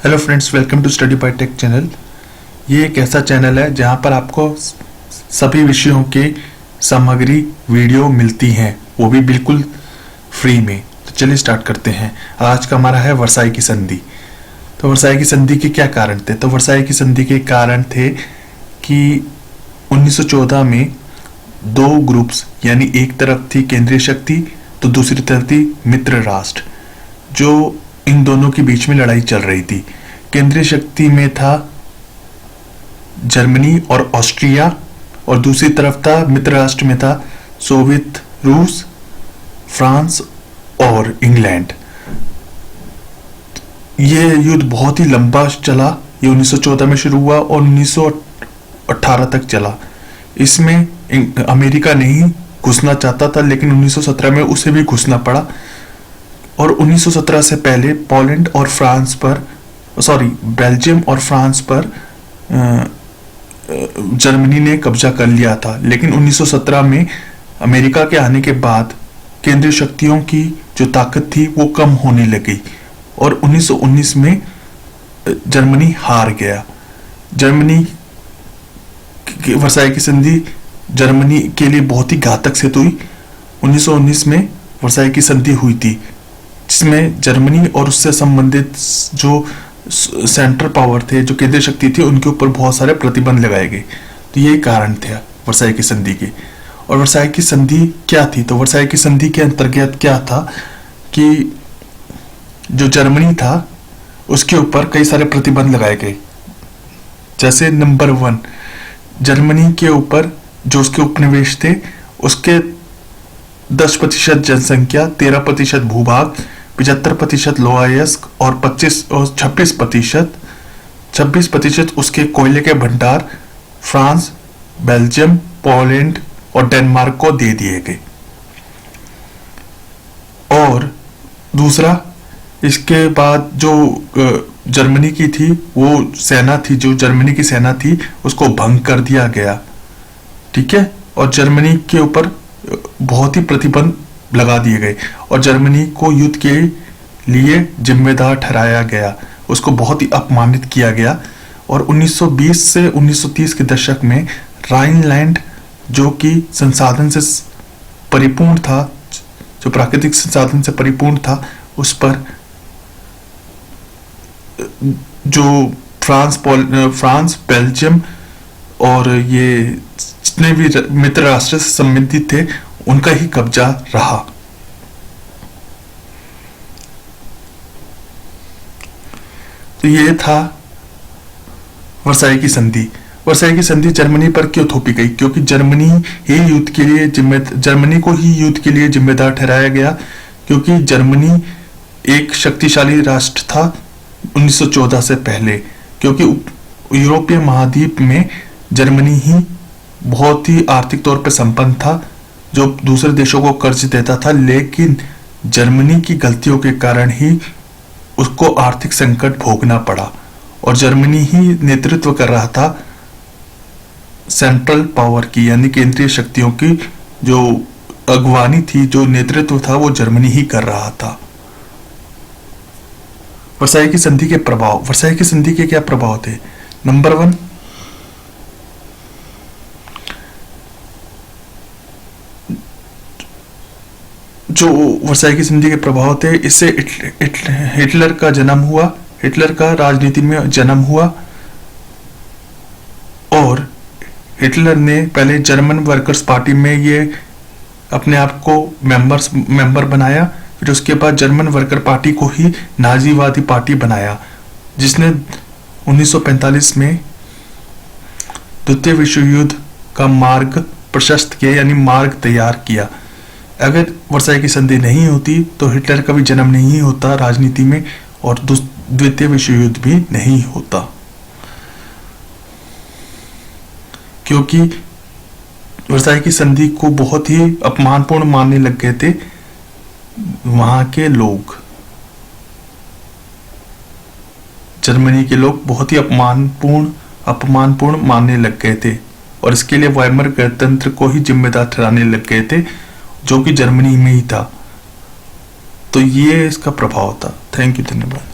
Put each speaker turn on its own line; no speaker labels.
Hello friends, welcome to study by tech channel. ये एक ऐसा चैनल है जहां पर आपको सभी विषयों के सामग्री वीडियो मिलती हैं, वो भी बिल्कुल फ्री में। तो चलिए स्टार्ट करते हैं। आज का हमारा है वर्साई की संधि। तो वर्साई की संधि के क्या कारण थे? तो वर्साई की संधि के कारण थे कि 1914 में दो ग्रुप्स, यानी एक तरफ थी केंद्रीय शक्ति तो दूसरी तरफ थी मित्र राष्ट्र, जो इन दोनों के बीच में लड़ाई चल रही थी। केंद्रीय शक्ति में था जर्मनी और ऑस्ट्रिया, और दूसरी तरफ था मित्र राष्ट्र में था सोवियत रूस, फ्रांस और इंग्लैंड। ये युद्ध बहुत ही लंबा चला। ये 1914 में शुरू हुआ और 1918 तक चला। इसमें अमेरिका नहीं घुसना चाहता था, लेकिन 1917 में उसे भी घुसना पड़ा। और 1917 से पहले पोलैंड और फ्रांस पर, बेल्जियम और फ्रांस पर जर्मनी ने कब्जा कर लिया था। लेकिन 1917 में अमेरिका के आने के बाद केंद्रीय शक्तियों की जो ताकत थी वो कम होने लगी और 1919 में जर्मनी हार गया। जर्मनी की वर्साई की संधि जर्मनी के लिए बहुत ही घातक सिद्ध हुई। 1919 में वर्साई की संधि हुई थी, जिसमें जर्मनी और उससे संबंधित जो सेंट्रल पावर थे, जो केंद्रीय शक्ति थी, उनके ऊपर बहुत सारे प्रतिबंध लगाए गए। तो ये कारण थे वर्साई की संधि के। और वर्साई की संधि क्या थी? तो वर्साई की संधि के अंतर्गत क्या था कि जो जर्मनी था उसके ऊपर कई सारे प्रतिबंध लगाए गए। जैसे नंबर 1, जर्मनी के ऊपर जो उसके उपनिवेश थे उसके 10% जनसंख्या, 13% भूभाग, 75% लोहायस्क और 26% उसके कोयले के भंडार फ्रांस, बेल्जियम, पोलैंड और डेनमार्क को दे दिए गए। और दूसरा, इसके बाद जो जर्मनी की थी वो सेना थी, जो जर्मनी की सेना थी उसको भंग कर दिया गया। ठीक है। और जर्मनी के ऊपर बहुत ही प्रतिबंध लगा दिए गए और जर्मनी को युद्ध के लिए जिम्मेदार ठहराया गया, उसको बहुत ही अपमानित किया गया। और 1920 से 1930 के दशक में राइनलैंड, जो कि संसाधन से परिपूर्ण था, जो प्राकृतिक संसाधन से परिपूर्ण था, उस पर जो फ्रांस, बेल्जियम और ये जितने भी मित्र राष्ट्र से संबंधित थे उनका ही कब्जा रहा। तो ये था वर्साई की संधि। वर्साई की संधि जर्मनी पर क्यों थोपी गई? क्योंकि जर्मनी को ही युद्ध के लिए जिम्मेदार ठहराया गया, क्योंकि जर्मनी एक शक्तिशाली राष्ट्र था 1914 से पहले। क्योंकि यूरोपीय महाद्वीप में जर्मनी ही बहुत ही आर्थिक तौर पर संपन्न था, जो दूसरे देशों को कर्ज देता था, लेकिन जर्मनी की गलतियों के कारण ही उसको आर्थिक संकट भोगना पड़ा। और जर्मनी ही नेतृत्व कर रहा था सेंट्रल पावर की, यानी केंद्रीय शक्तियों की जो अगवानी थी, जो नेतृत्व था, वो जर्मनी ही कर रहा था। वर्साई की संधि के प्रभाव। वर्साई की संधि के क्या प्रभाव थे? नंबर 1, जो वर्साई की संधि के प्रभाव थे, इससे हिटलर का जन्म हुआ, हिटलर का राजनीति में जन्म हुआ। और हिटलर ने पहले जर्मन वर्कर्स पार्टी में ये अपने आप को मेंबर बनाया, फिर उसके बाद जर्मन वर्कर पार्टी को ही नाजीवादी पार्टी बनाया, जिसने 1945 में द्वितीय विश्व युद्ध का मार्ग प्रशस्त किया, यानी मार्ग तैयार किया। अगर वर्साई की संधि नहीं होती तो हिटलर का भी जन्म नहीं होता राजनीति में और द्वितीय विश्व युद्ध भी नहीं होता। क्योंकि वर्साई की संधि को बहुत ही अपमानपूर्ण मानने लग गए थे वहां के लोग। जर्मनी के लोग बहुत ही अपमानपूर्ण मानने लग गए थे और इसके लिए वाइमर गणतंत्र को ही जिम्मेदार ठहराने लग गए थे, जो कि जर्मनी में ही था। तो ये इसका प्रभाव था। थैंक यू, धन्यवाद।